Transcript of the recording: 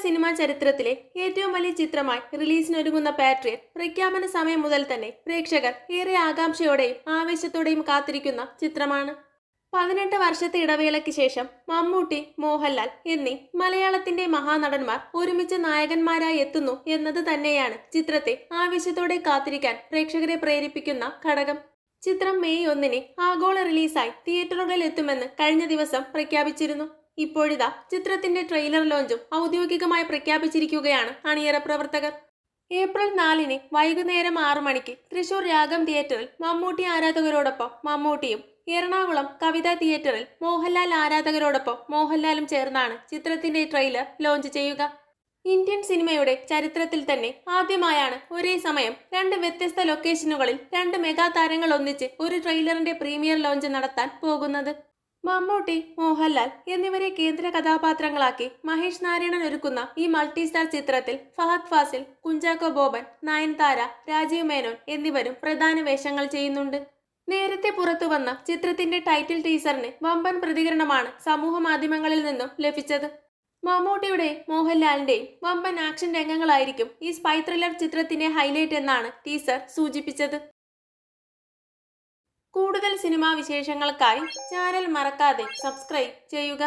Cinema ചരിത്രത്തിലെ ഏറ്റവും വലിയ ചിത്രമായി റിലീസിനൊരുങ്ങുന്ന പാട്രിയറ്റ് പ്രഖ്യാപന സമയം മുതൽ തന്നെ പ്രേക്ഷകർ ഏറെ ആകാംക്ഷയോടെയും ആവേശത്തോടെയും കാത്തിരിക്കുന്ന ചിത്രമാണ്. 18 വർഷത്തെ ഇടവേളയ്ക്ക് ശേഷം മമ്മൂട്ടി, മോഹൻലാൽ എന്നീ മലയാളത്തിന്റെ മഹാനടന്മാർ ഒരുമിച്ച് നായകന്മാരായി എത്തുന്നു എന്നത് തന്നെയാണ് ചിത്രത്തെ ആവേശത്തോടെ കാത്തിരിക്കാൻ പ്രേക്ഷകരെ പ്രേരിപ്പിക്കുന്ന ഘടകം. ചിത്രം മെയ് 1 ആഗോള റിലീസായി തിയേറ്ററുകളിൽ എത്തുമെന്ന് കഴിഞ്ഞ ദിവസം പ്രഖ്യാപിച്ചിരുന്നു. ഇപ്പോഴിതാ ചിത്രത്തിന്റെ ട്രെയിലർ ലോഞ്ചും ഔദ്യോഗികമായി പ്രഖ്യാപിച്ചിരിക്കുകയാണ് അണിയറ പ്രവർത്തകർ. ഏപ്രിൽ 4 വൈകുന്നേരം 6 മണിക്ക് തൃശൂർ രാഗം തിയേറ്ററിൽ മമ്മൂട്ടി ആരാധകരോടൊപ്പം മമ്മൂട്ടിയും, എറണാകുളം കവിത തിയേറ്ററിൽ മോഹൻലാൽ ആരാധകരോടൊപ്പം മോഹൻലാലും ചേർന്നാണ് ചിത്രത്തിന്റെ ട്രെയിലർ ലോഞ്ച് ചെയ്യുക. ഇന്ത്യൻ സിനിമയുടെ ചരിത്രത്തിൽ തന്നെ ആദ്യമായാണ് ഒരേ സമയം 2 വ്യത്യസ്ത ലൊക്കേഷനുകളിൽ 2 മെഗാ താരങ്ങൾ ഒന്നിച്ച് ഒരു ട്രെയിലറിന്റെ പ്രീമിയർ ലോഞ്ച് നടത്താൻ പോകുന്നത്. മമ്മൂട്ടി, മോഹൻലാൽ എന്നിവരെ കേന്ദ്ര കഥാപാത്രങ്ങളാക്കി മഹേഷ് നാരായണൻ ഒരുക്കുന്ന ഈ മൾട്ടി സ്റ്റാർ ചിത്രത്തിൽ ഫഹദ് ഫാസിൽ, കുഞ്ചാക്കോ ബോബൻ, നയൻതാര, രാജീവ് മേനോൻ എന്നിവരും പ്രധാന വേഷങ്ങൾ ചെയ്യുന്നുണ്ട്. നേരത്തെ പുറത്തുവന്ന ചിത്രത്തിന്റെ ടൈറ്റിൽ ടീസറിന് വമ്പൻ പ്രതികരണമാണ് സമൂഹ മാധ്യമങ്ങളിൽ നിന്നും ലഭിച്ചത്. മമ്മൂട്ടിയുടെയും മോഹൻലാലിന്റെയും വമ്പൻ ആക്ഷൻ രംഗങ്ങളായിരിക്കും ഈ സ്പൈ ത്രില്ലർ ചിത്രത്തിന്റെ ഹൈലൈറ്റ് എന്നാണ് ടീസർ സൂചിപ്പിച്ചത്. കൂടുതൽ സിനിമാ വിശേഷങ്ങൾക്കായി ചാനൽ മറക്കാതെ സബ്സ്ക്രൈബ് ചെയ്യുക.